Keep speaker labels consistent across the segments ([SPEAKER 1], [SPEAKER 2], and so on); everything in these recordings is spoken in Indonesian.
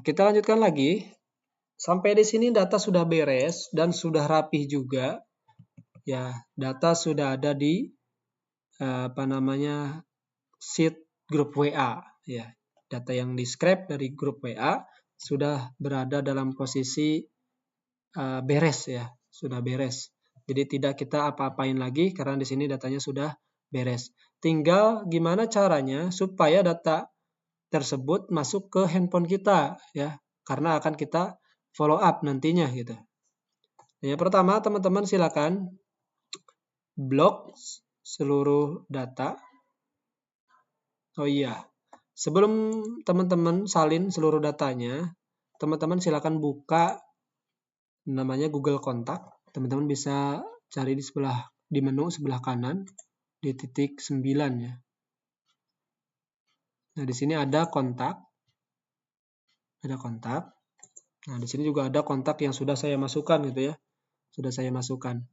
[SPEAKER 1] kita lanjutkan lagi. Sampai di sini data sudah beres dan sudah rapih juga. Ya, data sudah ada di sheet grup WA. Ya, data yang di scrap dari grup WA sudah berada dalam posisi beres ya, sudah beres. Jadi tidak kita apa-apain lagi karena di sini datanya sudah beres. Tinggal gimana caranya supaya data tersebut masuk ke handphone kita ya, karena akan kita follow up nantinya gitu. Yang pertama, teman-teman silakan blok seluruh data. Oh iya, sebelum teman-teman salin seluruh datanya, teman-teman silakan buka namanya Google Kontak. Teman-teman bisa cari di menu sebelah kanan di titik 9 ya. Nah, di sini ada kontak. Ada kontak. Nah, di sini juga ada kontak yang sudah saya masukkan gitu ya. Sudah saya masukkan.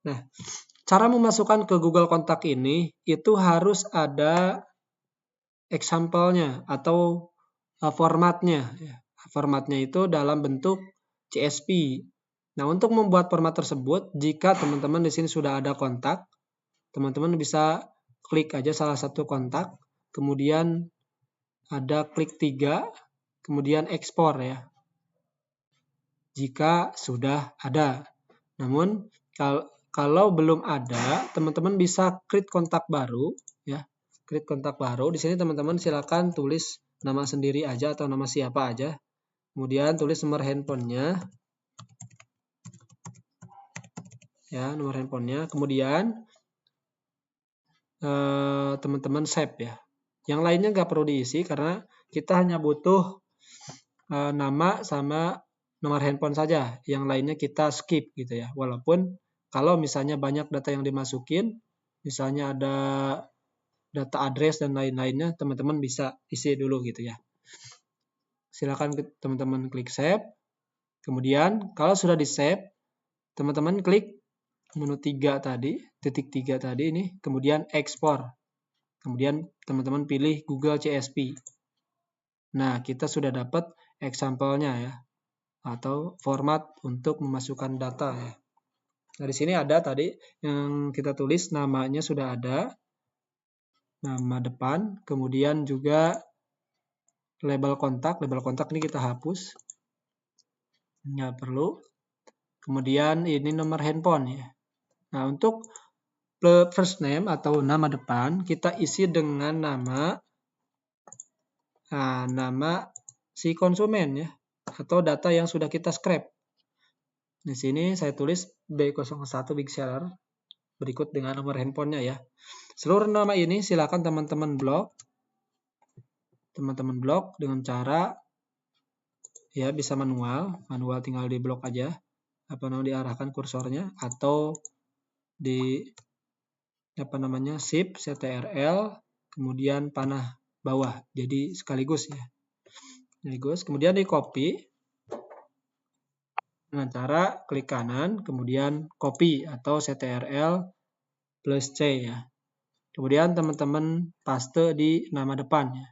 [SPEAKER 1] Nah, cara memasukkan ke Google Kontak ini itu harus ada example-nya atau formatnya. Formatnya itu dalam bentuk CSV. Nah, untuk membuat format tersebut, jika teman-teman di sini sudah ada kontak, teman-teman bisa klik aja salah satu kontak, kemudian ada klik 3, kemudian ekspor ya. Jika sudah ada. Namun kalau belum ada, teman-teman bisa create kontak baru ya. Create kontak baru. Di sini teman-teman silakan tulis nama sendiri aja atau nama siapa aja. Kemudian tulis nomor handphonenya. Ya, nomor handphonenya. Kemudian teman-teman save ya. Yang lainnya nggak perlu diisi karena kita hanya butuh nama sama nomor handphone saja. Yang lainnya kita skip gitu ya. Walaupun kalau misalnya banyak data yang dimasukin, misalnya ada data address dan lain-lainnya, teman-teman bisa isi dulu gitu ya. Silakan teman-teman klik save. Kemudian kalau sudah di save, teman-teman klik menu 3 tadi, titik 3 tadi ini, kemudian ekspor. Kemudian teman-teman pilih Google CSV. Nah, kita sudah dapat example-nya ya, atau format untuk memasukkan data ya. Nah, di sini ada tadi yang kita tulis namanya sudah ada, nama depan, kemudian juga label kontak ini kita hapus, nggak perlu. Kemudian ini nomor handphone ya. Nah, untuk first name atau nama depan kita isi dengan nama si konsumen ya, atau data yang sudah kita scrap. Di sini saya tulis B01 Big Seller berikut dengan nomor handphonenya ya. Seluruh nama ini silakan teman-teman blok. Teman-teman blok dengan cara ya bisa manual tinggal di blok aja. Diarahkan kursornya atau di shift CTRL kemudian panah bawah. Jadi sekaligus ya. Kemudian di copy dengan cara klik kanan, kemudian copy atau CTRL plus C ya. Kemudian teman-teman paste di nama depan ya.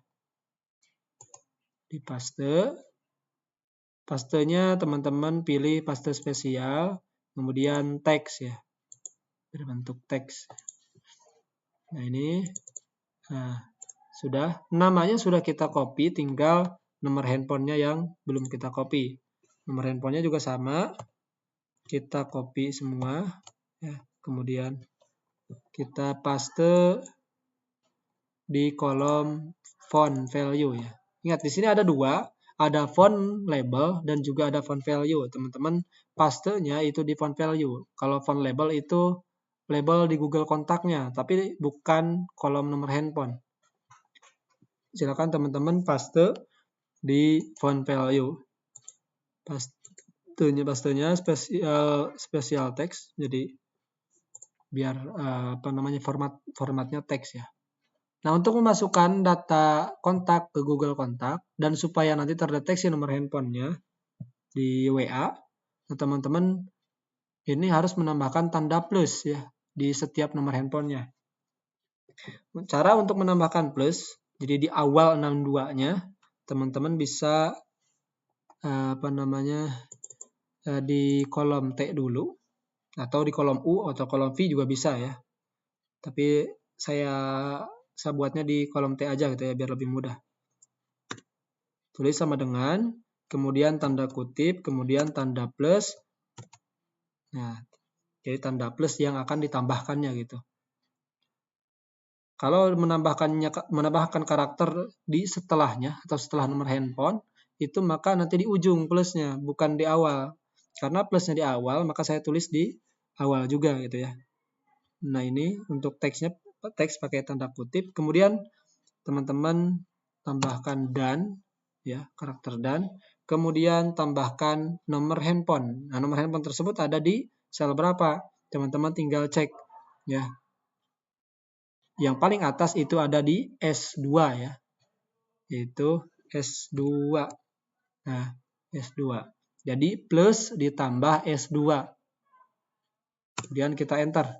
[SPEAKER 1] Di paste. Pastenya teman-teman pilih paste spesial, kemudian teks ya. Berbentuk teks. Nah ini sudah. Namanya sudah kita copy, tinggal nomor handphonenya yang belum kita copy. Nomor handphonenya juga sama, kita copy semua ya. Kemudian kita paste di kolom font value ya. Ingat di sini ada dua, ada font label dan juga ada font value. Teman-teman pastenya itu di font value. Kalau font label itu label di Google Kontaknya, tapi bukan kolom nomor handphone. Silakan teman-teman paste di font value. Pastenya spesial teks, jadi biar formatnya teks ya. Nah, untuk memasukkan data kontak ke Google Kontak dan supaya nanti terdeteksi nomor handphonenya di WA, teman-teman ini harus menambahkan tanda plus ya di setiap nomor handphonenya. Cara untuk menambahkan plus, jadi di awal 62-nya, teman-teman bisa di kolom T dulu, atau di kolom U atau kolom V juga bisa ya. Tapi saya buatnya di kolom T aja gitu ya, biar lebih mudah. Tulis sama dengan, kemudian tanda kutip, kemudian tanda plus. Nah, jadi tanda plus yang akan ditambahkannya gitu. Kalau menambahkan karakter di setelahnya atau setelah nomor handphone, itu maka nanti di ujung plusnya, bukan di awal. Karena plusnya di awal, maka saya tulis di awal juga gitu ya. Nah, ini untuk teksnya, teks pakai tanda kutip. Kemudian teman-teman tambahkan dan, ya, karakter dan. Kemudian tambahkan nomor handphone. Nah, nomor handphone tersebut ada di sel berapa? Teman-teman tinggal cek, ya. Yang paling atas itu ada di S2 ya. Yaitu S2. Nah, S2. Jadi plus ditambah S2. Kemudian kita enter.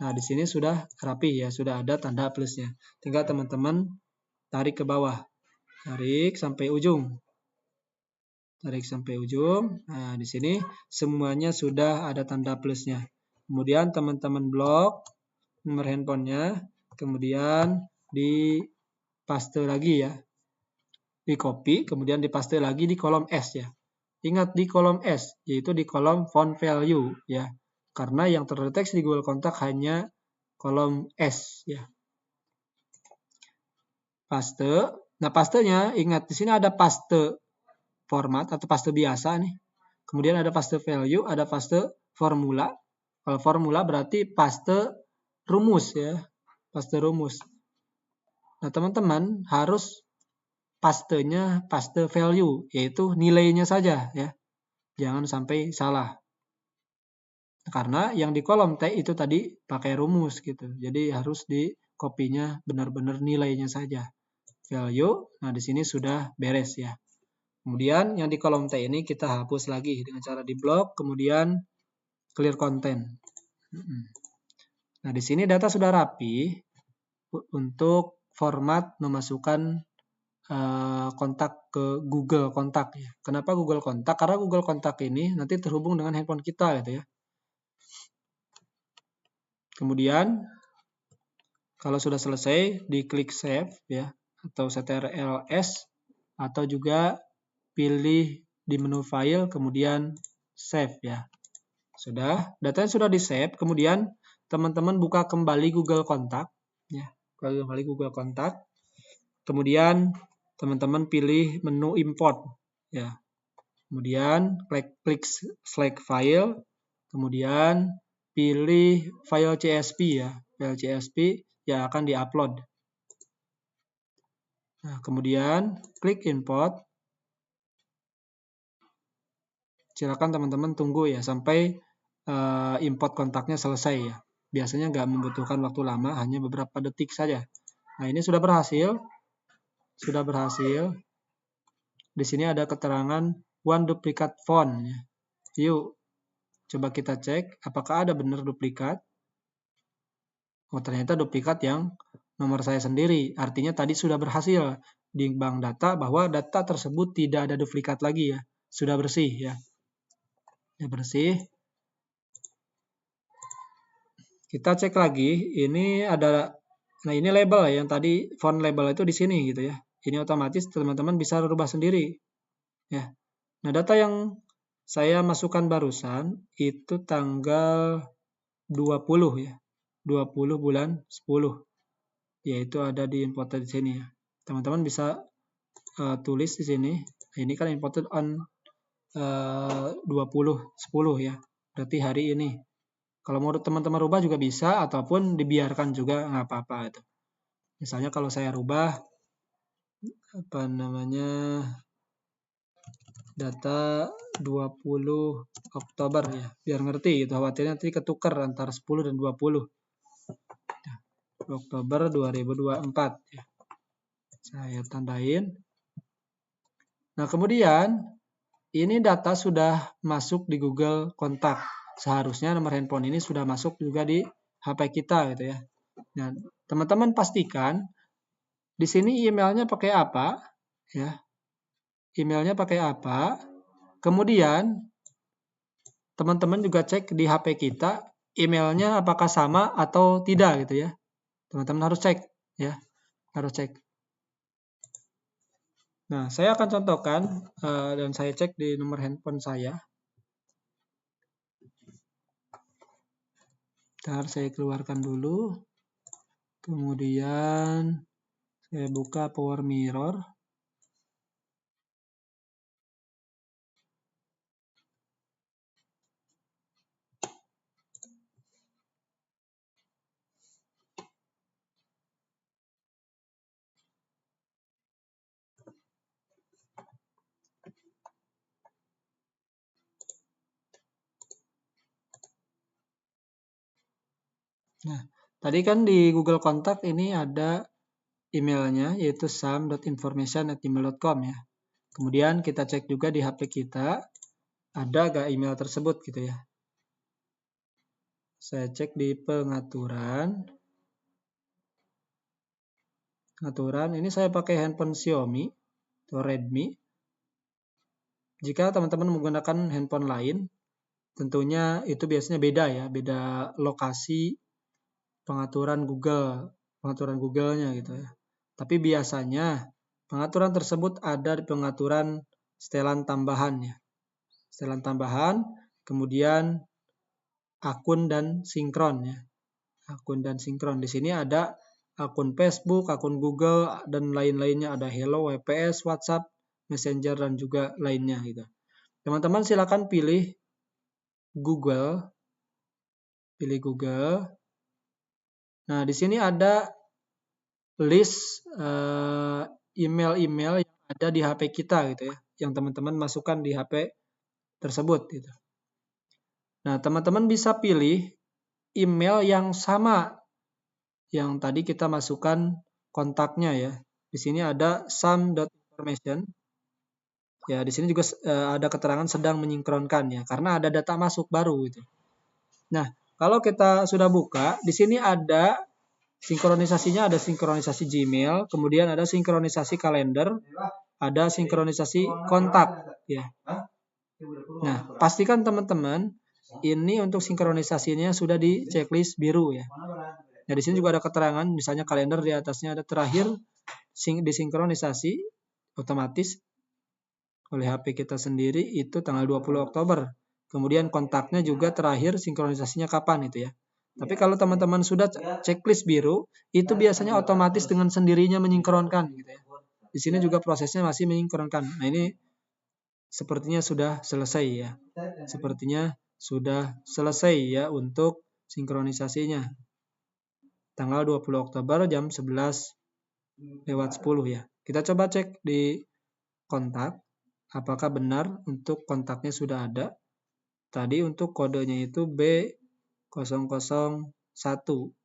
[SPEAKER 1] Nah, di sini sudah rapi ya, sudah ada tanda plusnya. Tinggal teman-teman tarik ke bawah. Tarik sampai ujung. Tarik sampai ujung. Nah, di sini semuanya sudah ada tanda plusnya. Kemudian teman-teman blok nomor handphonenya. Kemudian dipaste lagi ya. Di copy, kemudian dipaste lagi di kolom S ya. Ingat di kolom S, yaitu di kolom font value ya. Karena yang terdeteksi di Google Kontak hanya kolom S ya. Paste. Nah, pastenya ingat di sini ada paste format atau paste biasa nih. Kemudian ada paste value, ada paste formula. Kalau formula berarti paste rumus ya. Paste rumus. Nah, teman-teman harus pastenya paste value, yaitu nilainya saja ya. Jangan sampai salah. Karena yang di kolom T itu tadi pakai rumus gitu. Jadi harus di copy-nya benar-benar nilainya saja. Value, nah di sini sudah beres ya. Kemudian yang di kolom T ini kita hapus lagi dengan cara di blok, kemudian clear content. Nah, di sini data sudah rapi untuk format memasukkan kontak ke Google Kontak ya. Kenapa Google Kontak? Karena Google Kontak ini nanti terhubung dengan handphone kita gitu ya. Kemudian kalau sudah selesai diklik save ya, atau CTRL-S, atau juga pilih di menu file kemudian save ya. Sudah, datanya sudah di-save, kemudian teman-teman buka kembali Google Kontak ya. Buka kembali Google Kontak. Kemudian teman-teman pilih menu import ya. Kemudian klik select file, kemudian pilih file CSV ya. File CSV yang akan di-upload. Nah, kemudian klik import. Silakan teman-teman tunggu ya sampai import kontaknya selesai ya. Biasanya nggak membutuhkan waktu lama, hanya beberapa detik saja. Nah, ini sudah berhasil. Sudah berhasil. Di sini ada keterangan one duplicate font ya. Yuk, coba kita cek apakah ada benar duplikat. Oh, ternyata duplikat yang nomor saya sendiri. Artinya tadi sudah berhasil di bank data bahwa data tersebut tidak ada duplikat lagi ya. Sudah bersih ya. Sudah bersih. Kita cek lagi, ini ada, nah ini label yang tadi font label itu di sini gitu ya. Ini otomatis teman-teman bisa rubah sendiri. Ya. Nah, data yang saya masukkan barusan itu tanggal 20 ya. 20 bulan 10. Yaitu ada di imported di sini ya. Teman-teman bisa tulis di sini. Ini kan imported on 20/10 ya. Berarti hari ini. Kalau mau teman-teman rubah juga bisa, ataupun dibiarkan juga nggak apa-apa itu. Misalnya kalau saya rubah data 20 Oktober ya, biar ngerti gitu. Khawatirnya nanti ketukar antara 10 dan 20. Oktober 2024 ya. Saya tandain. Nah, kemudian ini data sudah masuk di Google Kontak. Seharusnya nomor handphone ini sudah masuk juga di HP kita gitu ya. Nah, teman-teman pastikan di sini emailnya pakai apa ya. emailnya pakai apa. Kemudian teman-teman juga cek di HP kita emailnya apakah sama atau tidak gitu ya. Teman-teman harus cek ya, harus cek. Nah, saya akan contohkan dan saya cek di nomor handphone saya. Bentar, saya keluarkan dulu. Kemudian saya buka Power Mirror. Nah, tadi kan di Google Kontak ini ada emailnya yaitu sam.information@gmail.com ya. Kemudian kita cek juga di HP kita ada gak email tersebut gitu ya. Saya cek di pengaturan. Pengaturan ini saya pakai handphone Xiaomi atau Redmi. Jika teman-teman menggunakan handphone lain, tentunya itu biasanya beda ya, beda lokasi pengaturan Google-nya gitu ya. Tapi biasanya pengaturan tersebut ada di pengaturan setelan tambahan ya. Setelan tambahan, kemudian akun dan sinkron ya. Akun dan sinkron. Di sini ada akun Facebook, akun Google dan lain-lainnya, ada Hello, WPS, WhatsApp, Messenger dan juga lainnya gitu. Teman-teman silakan pilih Google. Pilih Google. Nah, di sini ada list email-email yang ada di HP kita gitu ya, yang teman-teman masukkan di HP tersebut gitu. Nah, teman-teman bisa pilih email yang sama yang tadi kita masukkan kontaknya ya. Di sini ada sam.information. Ya, di sini juga ada keterangan sedang menyinkronkan ya, karena ada data masuk baru gitu. Nah, kalau kita sudah buka, di sini ada sinkronisasinya, ada sinkronisasi Gmail, kemudian ada sinkronisasi kalender, ada sinkronisasi kontak ya. Nah, pastikan teman-teman ini untuk sinkronisasinya sudah di checklist biru ya. Nah, di sini juga ada keterangan, misalnya kalender di atasnya ada terakhir disinkronisasi otomatis oleh HP kita sendiri itu tanggal 20 Oktober. Kemudian kontaknya juga terakhir sinkronisasinya kapan itu ya. Tapi kalau teman-teman sudah checklist biru, itu biasanya otomatis dengan sendirinya menyinkronkan gitu ya. Di sini juga prosesnya masih menyinkronkan. Nah, ini sepertinya sudah selesai ya. Sepertinya sudah selesai ya untuk sinkronisasinya. Tanggal 20 Oktober jam 11:10 ya. Kita coba cek di kontak. Apakah benar untuk kontaknya sudah ada? Tadi untuk kodenya itu B001.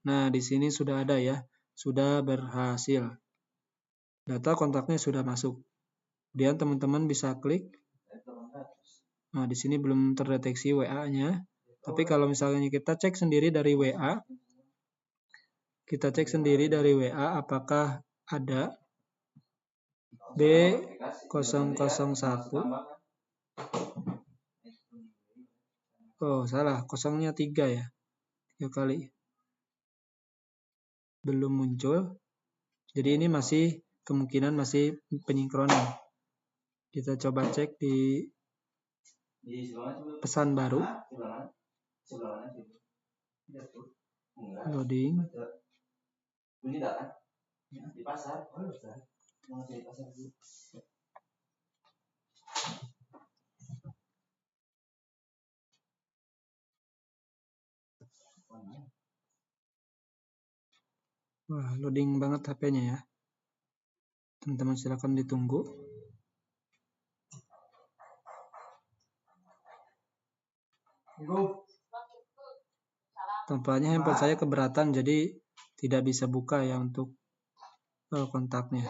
[SPEAKER 1] Nah, di sini sudah ada ya. Sudah berhasil. Data kontaknya sudah masuk. Kemudian teman-teman bisa klik. Nah, di sini belum terdeteksi WA-nya. Tapi kalau misalnya kita cek sendiri dari WA, apakah ada B001. Oh, salah. Kosongnya 3 ya. 3 kali. Belum muncul. Jadi ini masih kemungkinan masih penyinkronan. Kita coba cek di pesan baru. Loading. Wah, loading banget HP-nya ya. Teman-teman silakan ditunggu. Tampaknya handphone saya keberatan, jadi tidak bisa buka ya untuk kontaknya.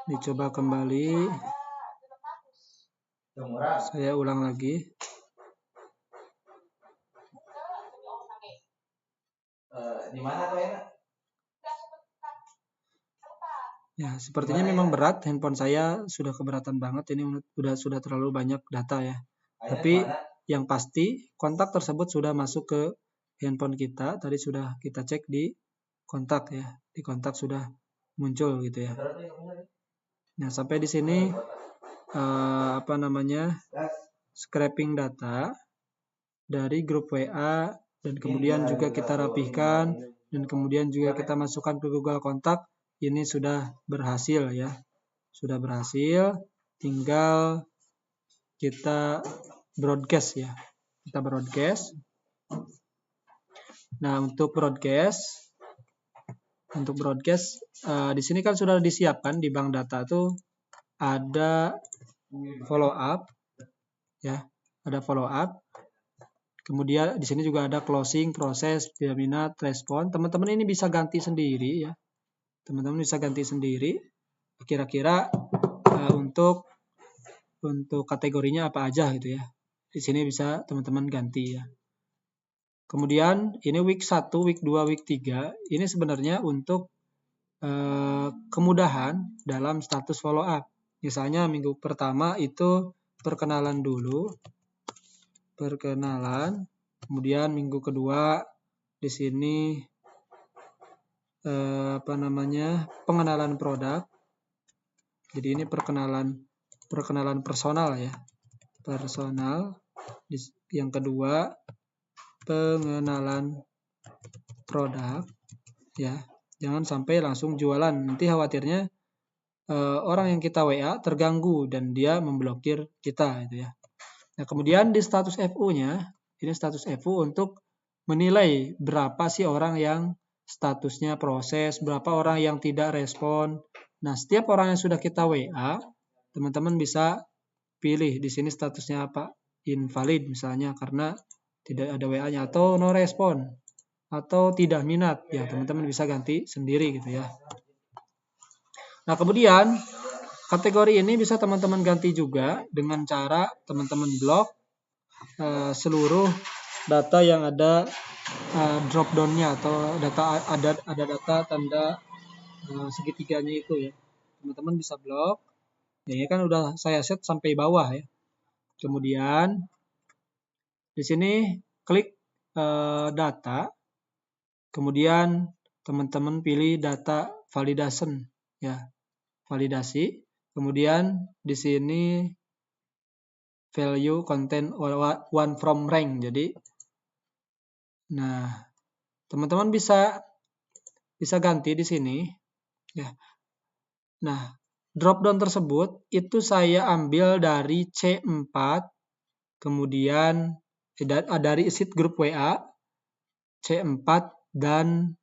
[SPEAKER 1] Dicoba kembali. Saya ulang lagi. Ya, sepertinya memang berat. Handphone saya sudah keberatan banget. Ini sudah terlalu banyak data ya. Tapi yang pasti kontak tersebut sudah masuk ke handphone kita. Tadi sudah kita cek di kontak ya. Di kontak sudah muncul gitu ya. Nah, sampai di sini scraping data dari grup WA dan kemudian juga kita rapihkan dan kemudian juga kita masukkan ke Google Kontak. Ini sudah berhasil ya. Sudah berhasil, tinggal kita broadcast ya. Kita broadcast. Nah, untuk broadcast di sini kan sudah disiapkan di bank data tuh ada follow up ya, ada follow up. Kemudian di sini juga ada closing, proses, minat, respon. Teman-teman ini bisa ganti sendiri ya. Teman-teman bisa ganti sendiri. Kira-kira untuk kategorinya apa aja gitu ya. Di sini bisa teman-teman ganti ya. Kemudian ini week 1, week 2, week 3. Ini sebenarnya untuk kemudahan dalam status follow up. Misalnya minggu pertama itu perkenalan dulu. Kemudian minggu kedua di sini pengenalan produk. Jadi ini perkenalan personal ya. Personal. Yang kedua pengenalan produk ya. Jangan sampai langsung jualan. Nanti khawatirnya orang yang kita WA terganggu dan dia memblokir kita gitu ya. Nah, kemudian di status FU-nya, ini status FU untuk menilai berapa sih orang yang statusnya proses, berapa orang yang tidak respon. Nah, setiap orang yang sudah kita WA, teman-teman bisa pilih di sini statusnya apa. Invalid misalnya karena tidak ada WA-nya atau no respon atau tidak minat. Ya, teman-teman bisa ganti sendiri gitu ya. Nah, kemudian kategori ini bisa teman-teman ganti juga dengan cara teman-teman blok seluruh data yang ada drop down-nya atau ada data tanda segitiganya itu ya. Teman-teman bisa blok. Ya, ini kan udah saya set sampai bawah ya. Kemudian di sini klik data. Kemudian teman-teman pilih data validation ya. Validasi. Kemudian di sini value content one from rank. Jadi nah, teman-teman bisa ganti di sini ya. Nah, drop down tersebut itu saya ambil dari C4 kemudian dari sheet grup WA C4 dan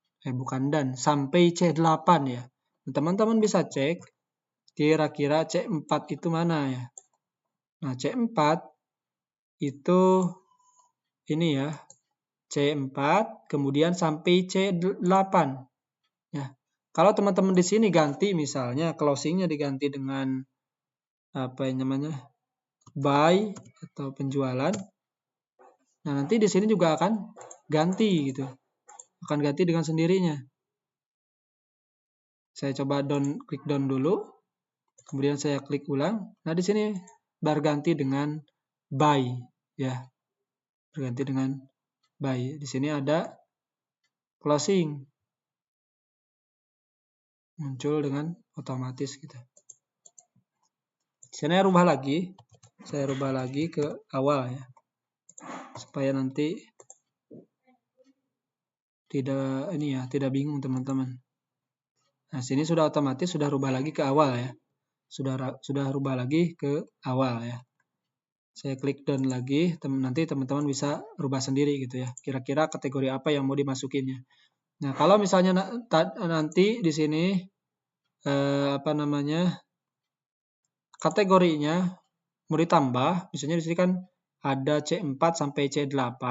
[SPEAKER 1] sampai C8 ya. Teman-teman bisa cek kira-kira C4 itu mana ya. Nah, C4 itu ini ya. C4 kemudian sampai C8 ya. Kalau teman-teman di sini ganti misalnya closingnya diganti dengan buy atau penjualan. Nah, nanti di sini juga akan ganti gitu. Akan ganti dengan sendirinya. Saya coba klik down dulu. Kemudian saya klik ulang. Nah, di sini berganti dengan buy ya. Berganti dengan buy. Di sini ada closing. Muncul dengan otomatis gitu. Saya rubah lagi. Saya rubah lagi ke awal ya. Supaya nanti tidak bingung teman-teman. Nah, sini sudah otomatis sudah rubah lagi ke awal ya. Sudah rubah lagi ke awal ya. Saya klik down lagi, nanti teman-teman bisa rubah sendiri gitu ya. Kira-kira kategori apa yang mau dimasukinnya. Nah, kalau misalnya nanti di sini kategorinya mau ditambah, misalnya di sini kan ada C4 sampai C8.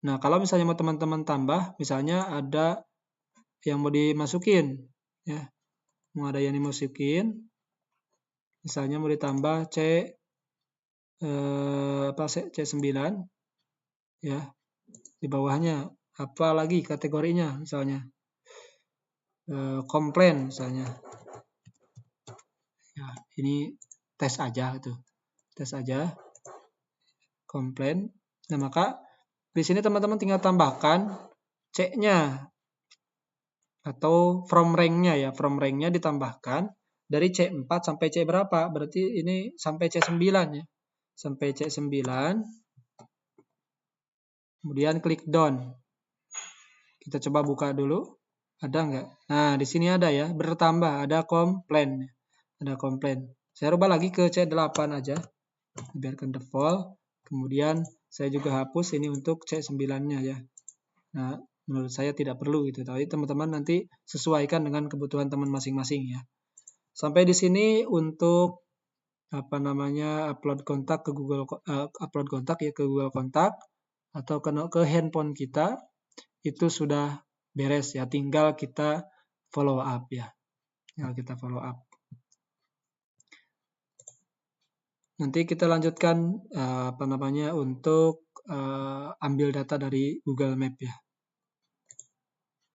[SPEAKER 1] Nah, kalau misalnya mau teman-teman tambah, misalnya ada yang mau dimasukin ya. Mau ada yang dimasukin. Misalnya mau ditambah C9 ya. Di bawahnya apa lagi kategorinya, misalnya komplain misalnya. Ya, ini tes aja tuh. Tes aja komplain. Nah, maka di sini teman-teman tinggal tambahkan C-nya atau from rank-nya ya. From rank-nya ditambahkan dari C4 sampai C berapa? Berarti ini sampai C9 ya. Sampai C9. Kemudian klik done. Kita coba buka dulu. Ada nggak? Nah, di sini ada ya. Bertambah. Ada komplain. Ada komplain. Saya rubah lagi ke C8 aja. Biarkan default. Kemudian saya juga hapus ini untuk C9-nya ya. Nah, menurut saya tidak perlu gitu. Tapi teman-teman nanti sesuaikan dengan kebutuhan teman masing-masing ya. Sampai di sini untuk upload kontak ke Google Kontak atau ke handphone kita itu sudah beres ya. Tinggal kita follow up ya. Tinggal kita follow up. Nanti kita lanjutkan untuk ambil data dari Google Map ya.